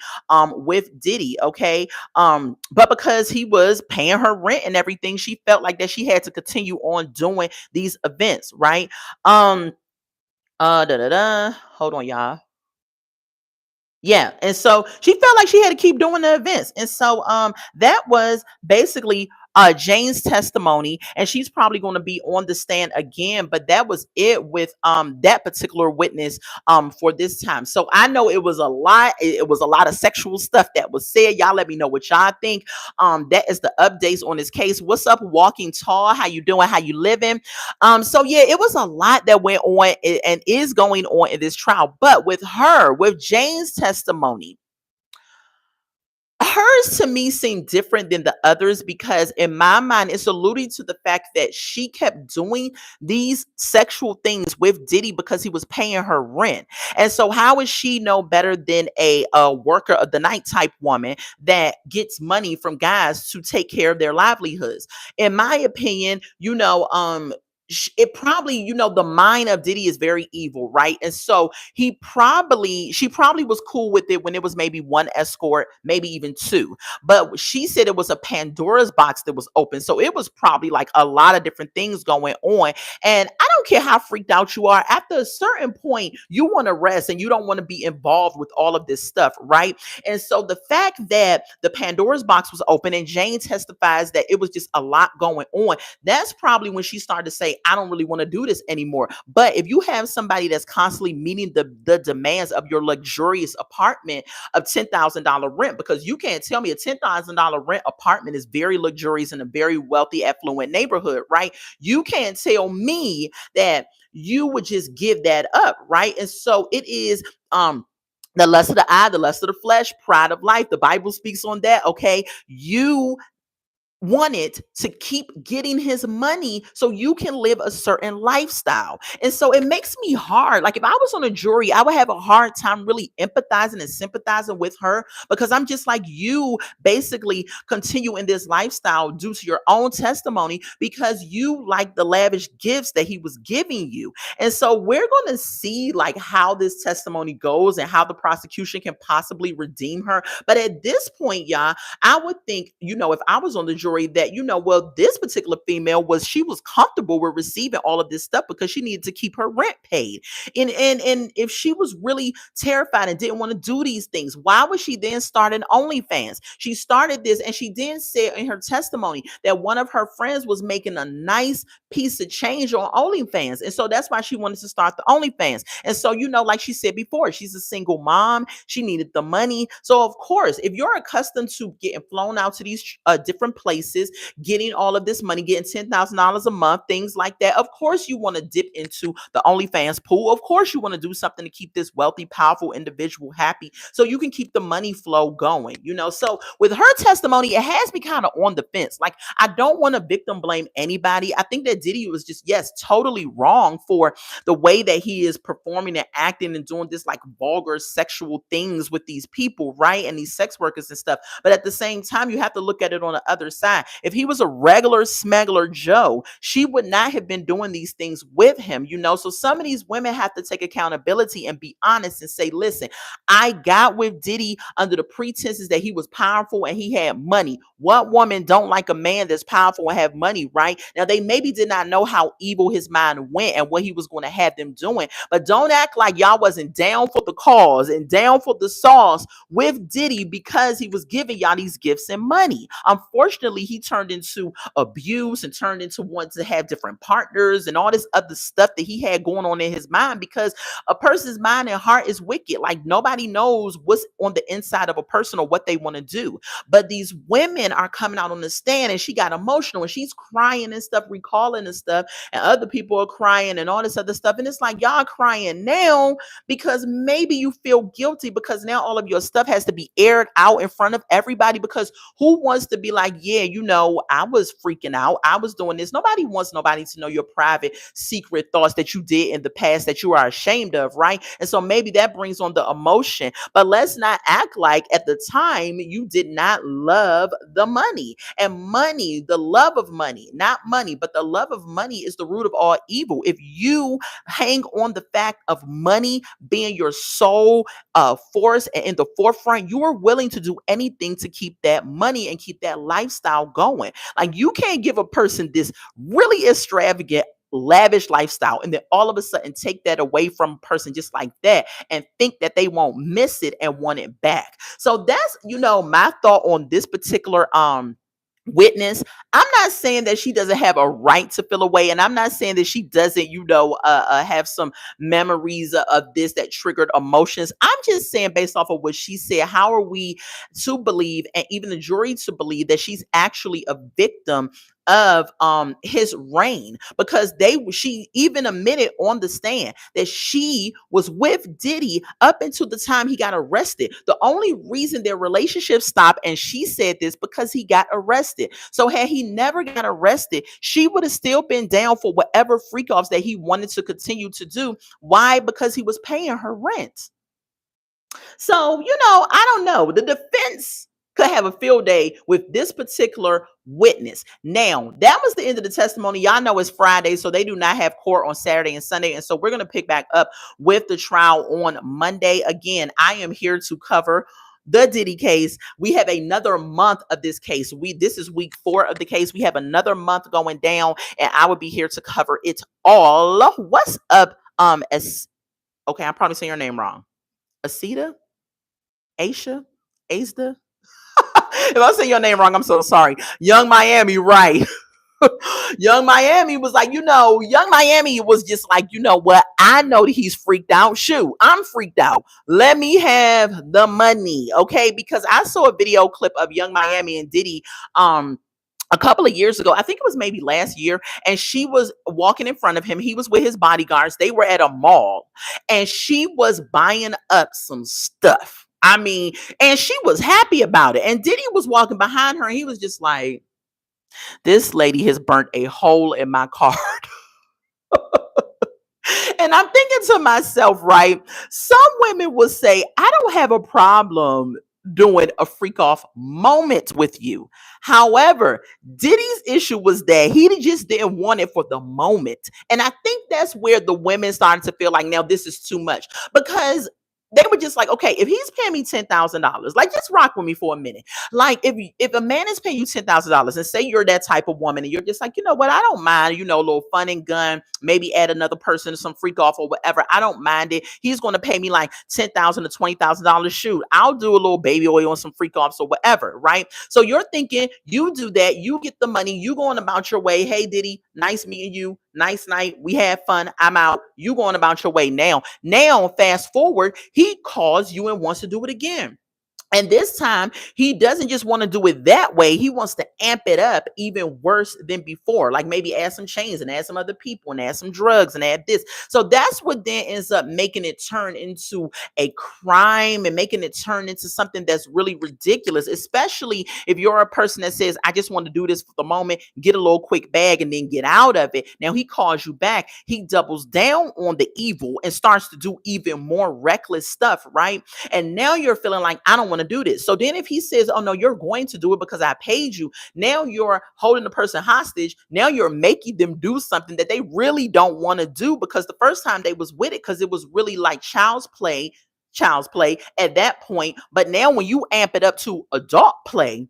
with Diddy, okay? But because he was paying her rent and everything, she felt like that she had to continue on doing these events, right? Hold on, y'all. Yeah, and so she felt like she had to keep doing the events. And so that was basically Jane's testimony, and she's probably going to be on the stand again, but that was it with that particular witness for this time. So I know it was a lot. It was a lot of sexual stuff that was said. Y'all let me know what y'all think. That is the updates on this case. What's up, Walking Tall? How you doing? How you living? So yeah, it was a lot that went on and is going on in this trial. But with Jane's testimony, hers to me seemed different than the others because in my mind it's alluding to the fact that she kept doing these sexual things with Diddy because he was paying her rent. And so how is she no better than a worker of the night type woman that gets money from guys to take care of their livelihoods? In my opinion, it probably, the mind of Diddy is very evil, right? And so she probably was cool with it when it was maybe one escort, maybe even two. But she said it was a Pandora's box that was open. So it was probably like a lot of different things going on. And I don't care how freaked out you are. After a certain point, you want to rest and you don't want to be involved with all of this stuff, right? And so the fact that the Pandora's box was open and Jane testifies that it was just a lot going on, that's probably when she started to say, I don't really want to do this anymore. But if you have somebody that's constantly meeting the demands of your luxurious apartment of $10,000 rent, because you can't tell me a $10,000 rent apartment is very luxurious in a very wealthy, affluent neighborhood, right? You can't tell me that you would just give that up, right? And so it is the lust of the eye, the lust of the flesh, pride of life. The Bible speaks on that. Okay. You wanted to keep getting his money so you can live a certain lifestyle. And so it makes me hard. Like if I was on a jury, I would have a hard time really empathizing and sympathizing with her because I'm just like, you basically continue in this lifestyle due to your own testimony because you like the lavish gifts that he was giving you. And so we're going to see like how this testimony goes and how the prosecution can possibly redeem her. But at this point, y'all, I would think, if I was on the jury, that well, this particular female she was comfortable with receiving all of this stuff because she needed to keep her rent paid. And if she was really terrified and didn't want to do these things, why would she then start an OnlyFans? She started this, and she then said in her testimony that one of her friends was making a nice piece of change on OnlyFans, and so that's why she wanted to start the OnlyFans. And so like she said before, she's a single mom. She needed the money, so of course, if you're accustomed to getting flown out to these different places places, getting all of this money, getting $10,000 a month, things like that. Of course, you want to dip into the OnlyFans pool. Of course, you want to do something to keep this wealthy, powerful individual happy so you can keep the money flow going, you know? So with her testimony, it has me kind of on the fence. Like, I don't want to victim blame anybody. I think that Diddy was just, yes, totally wrong for the way that he is performing and acting and doing this like vulgar sexual things with these people, right? And these sex workers and stuff. But at the same time, you have to look at it on the other side. If he was a regular smuggler Joe, she would not have been doing these things with him, you know? So some of these women have to take accountability and be honest and say, listen, I got with Diddy under the pretenses that he was powerful and he had money. What woman don't like a man that's powerful and have money, right? Now, they maybe did not know how evil his mind went and what he was going to have them doing, but don't act like y'all wasn't down for the cause and down for the sauce with Diddy because he was giving y'all these gifts and money. Unfortunately, he turned into abuse and turned into wanting to have different partners and all this other stuff that he had going on in his mind, because a person's mind and heart is wicked. Like, nobody knows what's on the inside of a person or what they want to do. But these women are coming out on the stand, and she got emotional and she's crying and stuff, recalling and stuff, and other people are crying and all this other stuff. And it's like, y'all crying now because maybe you feel guilty because now all of your stuff has to be aired out in front of everybody, because who wants to be like, yeah, you know, I was freaking out, I was doing this. Nobody wants nobody to know your private secret thoughts that you did in the past that you are ashamed of, right? And so maybe that brings on the emotion, but let's not act like at the time you did not love the money. And money, the love of money, not money, but the love of money is the root of all evil. If you hang on the fact of money being your sole force and in the forefront, you are willing to do anything to keep that money and keep that lifestyle going. Like, you can't give a person this really extravagant, lavish lifestyle and then all of a sudden take that away from a person just like that and think that they won't miss it and want it back. So that's, you know, my thought on this particular witness. I'm not saying that she doesn't have a right to feel away, and I'm not saying that she doesn't, you know, have some memories of this that triggered emotions. I'm just saying, based off of what she said, how are we to believe, and even the jury to believe, that she's actually a victim of his reign? Because she even admitted on the stand that she was with Diddy up until the time he got arrested. The only reason their relationship stopped, and she said this, because he got arrested. So had he never got arrested, she would have still been down for whatever freak offs that he wanted to continue to do. Why? Because he was paying her rent. So, you know, I don't know. The defense could have a field day with this particular witness. Now, that was the end of the testimony. Y'all know it's Friday, so they do not have court on Saturday and Sunday. And so we're going to pick back up with the trial on Monday. Again, I am here to cover the Diddy case. We have another month of this case. This is week 4 of the case. We have another month going down, and I will be here to cover it all. What's up? Okay, I'm probably saying your name wrong. Asita? Aisha? Asda? If I say your name wrong, I'm so sorry. Young Miami, right? Young Miami was like, you know, Young Miami was just like, you know what? I know that he's freaked out. Shoot, I'm freaked out. Let me have the money, okay? Because I saw a video clip of Young Miami and Diddy a couple of years ago. I think it was maybe last year, and she was walking in front of him. He was with his bodyguards. They were at a mall, and she was buying up some stuff. I mean, and she was happy about it. And Diddy was walking behind her, and he was just like, this lady has burnt a hole in my card. And I'm thinking to myself, right? Some women will say, I don't have a problem doing a freak off moment with you. However, Diddy's issue was that he just didn't want it for the moment. And I think that's where the women started to feel like, now this is too much, because they were just like, okay, if he's paying me $10,000, like, just rock with me for a minute. Like, if a man is paying you $10,000, and say you're that type of woman, and you're just like, you know what, I don't mind, you know, a little fun and gun, maybe add another person to some freak off or whatever. I don't mind it. He's going to pay me like $10,000 to $20,000. Shoot, I'll do a little baby oil on some freak offs or whatever, right? So you're thinking, you do that, you get the money, you going about your way. Hey, Diddy, nice meeting you. Nice night. We had fun. I'm out. You going about your way now. Now, fast forward, he calls you and wants to do it again. And this time, he doesn't just want to do it that way. He wants to amp it up even worse than before. Like maybe add some chains and add some other people and add some drugs and add this. So that's what then ends up making it turn into a crime and making it turn into something that's really ridiculous, especially if you're a person that says, I just want to do this for the moment, get a little quick bag and then get out of it. Now he calls you back. He doubles down on the evil and starts to do even more reckless stuff, right? And now you're feeling like, I don't want to do this. So then if he says, oh no, you're going to do it because I paid you, now you're holding the person hostage. Now you're making them do something that they really don't want to do, because the first time they was with it because it was really like child's play at that point. But now when you amp it up to adult play,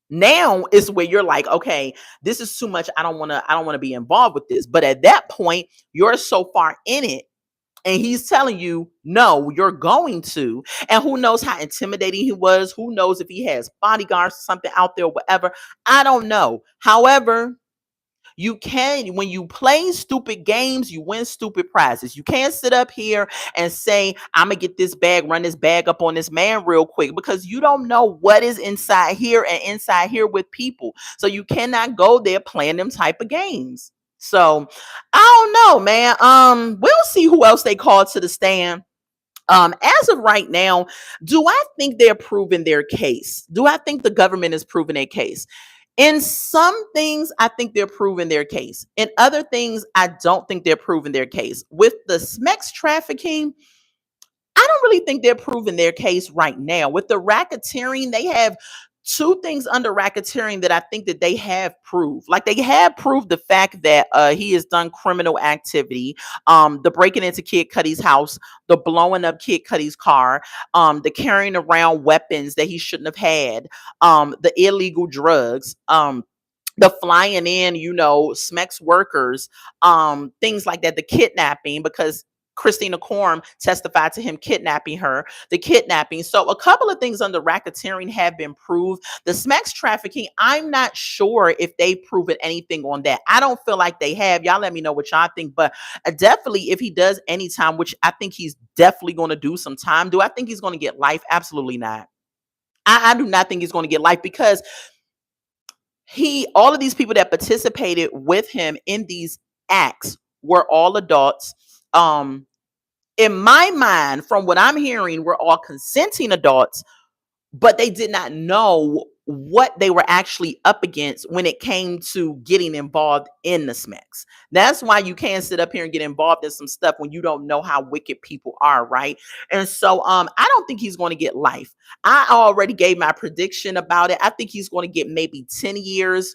now is where you're like, okay, this is too much. I don't want to be involved with this. But at that point, you're so far in it, and he's telling you, no, you're going to. And who knows how intimidating he was? Who knows if he has bodyguards or something out there, whatever. I don't know. However, you can, when you play stupid games, you win stupid prizes. You can't sit up here and say, I'm going to get this bag, run this bag up on this man real quick, because you don't know what is inside here and inside here with people. So you cannot go there playing them type of games. So I don't know, man. We'll see who else they call to the stand. As of right now, do I think they're proving their case? Do I think the government is proving their case? In some things, I think they're proving their case. In other things, I don't think they're proving their case. With the SMEX trafficking, I don't really think they're proving their case right now. With the racketeering, they have two things under racketeering that I think that they have proved. Like they have proved the fact that he has done criminal activity, the breaking into Kid Cudi's house, the blowing up Kid Cudi's car, the carrying around weapons that he shouldn't have had, the illegal drugs, the flying in, SMEX workers, things like that, the kidnapping, because Christina Korm testified to him kidnapping her, the kidnapping. So a couple of things under racketeering have been proved. The SMEX trafficking, I'm not sure if they've proven anything on that. I don't feel like they have. Y'all let me know what y'all think. But definitely, if he does any time, which I think he's definitely going to do some time, do I think he's going to get life? Absolutely not. I do not think he's going to get life, because all of these people that participated with him in these acts were all adults. In my mind, from what I'm hearing, we're all consenting adults, but they did not know what they were actually up against when it came to getting involved in the SMEX. That's why you can't sit up here and get involved in some stuff when you don't know how wicked people are, right? And so I don't think he's going to get life. I already gave my prediction about it. I think he's going to get maybe 10 years.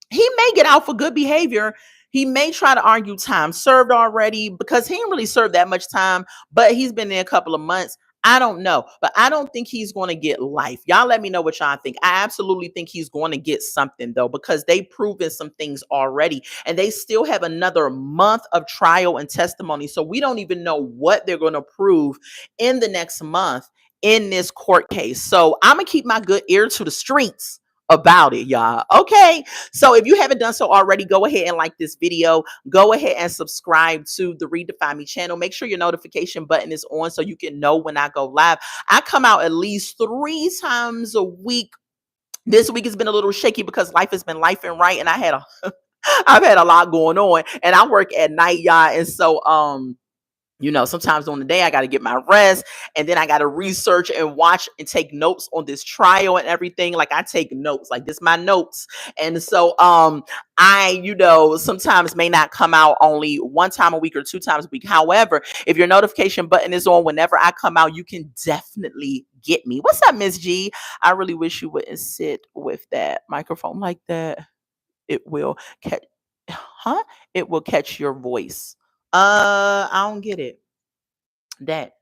He may get out for good behavior. He may try to argue time served already, because he didn't really serve that much time, but he's been there a couple of months. I don't know, but I don't think he's going to get life. Y'all let me know what y'all think. I absolutely think he's going to get something, though, because they've proven some things already, and they still have another month of trial and testimony. So we don't even know what they're going to prove in the next month in this court case. So I'm going to keep my good ear to the streets about it, y'all. Okay. So if you haven't done so already, go ahead and like this video. Go ahead and subscribe to the Redefine Me channel. Make sure your notification button is on so you can know when I go live. I come out at least 3 times a week. This week has been a little shaky because life has been life and right. And I've had a lot going on, and I work at night, y'all. And so, sometimes on the day I got to get my rest, and then I got to research and watch and take notes on this trial and everything. Like I take notes, like this, my notes. And so, I, sometimes may not come out only 1 time a week or 2 times a week. However, if your notification button is on whenever I come out, you can definitely get me. What's up, Miss G? I really wish you wouldn't sit with that microphone like that. It will catch, huh? It will catch your voice. I don't get it. That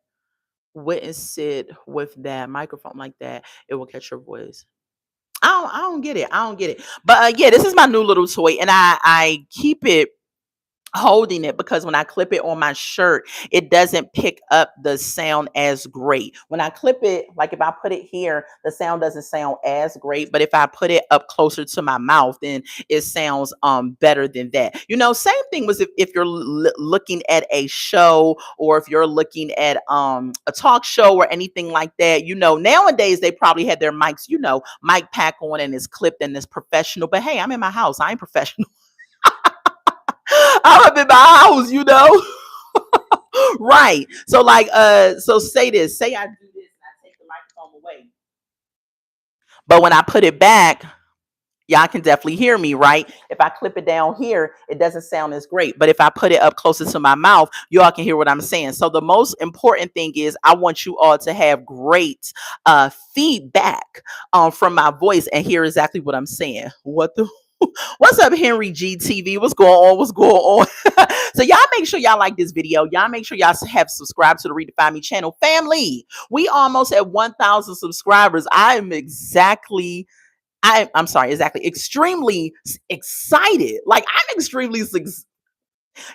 wouldn't sit with that microphone like that. It will catch your voice. I don't get it. I don't get it. But yeah, this is my new little toy, and I keep it holding it, because when I clip it on my shirt, it doesn't pick up the sound as great. When I clip it, like if I put it here, the sound doesn't sound as great. But if I put it up closer to my mouth, then it sounds better than that. Same thing was if you're looking at a show, or if you're looking at a talk show or anything like that. Nowadays they probably had their mics, mic pack on, and it's clipped and it's professional. But hey, I'm in my house. I ain't professional. I'm up in my house. Right. So like so say this. Say I do this and I take the microphone away. But when I put it back, y'all can definitely hear me, right? If I clip it down here, it doesn't sound as great. But if I put it up closer to my mouth, y'all can hear what I'm saying. So the most important thing is I want you all to have great feedback from my voice and hear exactly what I'm saying. What's up, Henry GTV? What's going on? What's going on? So y'all make sure y'all like this video. Y'all make sure y'all have subscribed to the Redefine Me channel. Family, we almost at 1,000 subscribers. I'm sorry, exactly. Extremely excited. Like, I'm extremely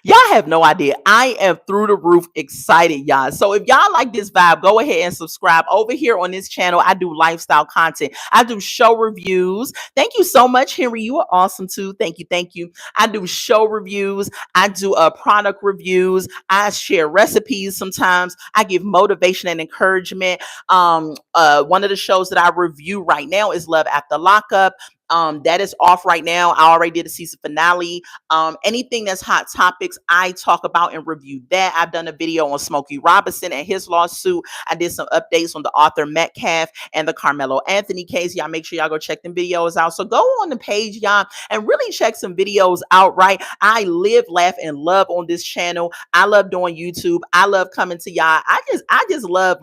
Y'all have no idea. I am through the roof excited, y'all. So if y'all like this vibe, go ahead and subscribe. Over here on this channel, I do lifestyle content. I do show reviews. Thank you so much, Henry. You are awesome too. Thank you. Thank you. I do show reviews. I do product reviews. I share recipes sometimes. I give motivation and encouragement. One of the shows that I review right now is Love After Lockup. That is off right now. I already did a season finale. Anything that's hot topics, I talk about and review that. I've done a video on Smokey Robinson and his lawsuit. I did some updates on the Arthur Metcalf and the Carmelo Anthony case. Y'all make sure y'all go check them videos out. So go on the page, y'all, and really check some videos out, right? I live, laugh, and love on this channel. I love doing YouTube. I love coming to y'all. I just love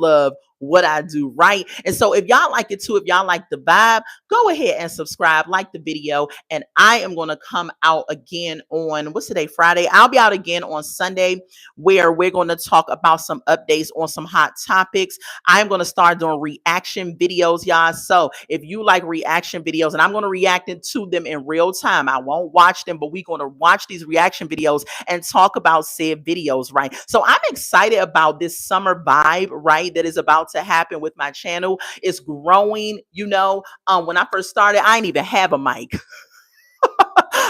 what I do, right? And so if y'all like it too, if y'all like the vibe, go ahead and subscribe, like the video, and I am going to come out again on, what's today, Friday? I'll be out again on Sunday, where we're going to talk about some updates on some hot topics. I'm going to start doing reaction videos, y'all. So if you like reaction videos, and I'm going to react to them in real time, I won't watch them, but we're going to watch these reaction videos and talk about said videos, right? So I'm excited about this summer vibe, right, that is about to happen with my channel. It's growing. When I first started, I didn't even have a mic.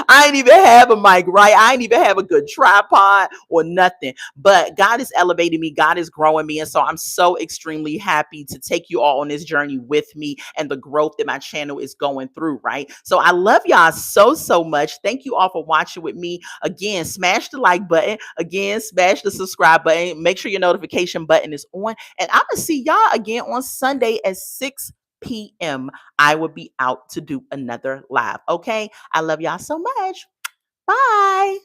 I ain't even have a mic, right? I ain't even have a good tripod or nothing. But God is elevating me. God is growing me. And so I'm so extremely happy to take you all on this journey with me and the growth that my channel is going through, right? So I love y'all so much. Thank you all for watching with me. Again, smash the like button. Again, smash the subscribe button. Make sure your notification button is on. And I'm going to see y'all again on Sunday at 6 p.m. I will be out to do another live. Okay. I love y'all so much. Bye.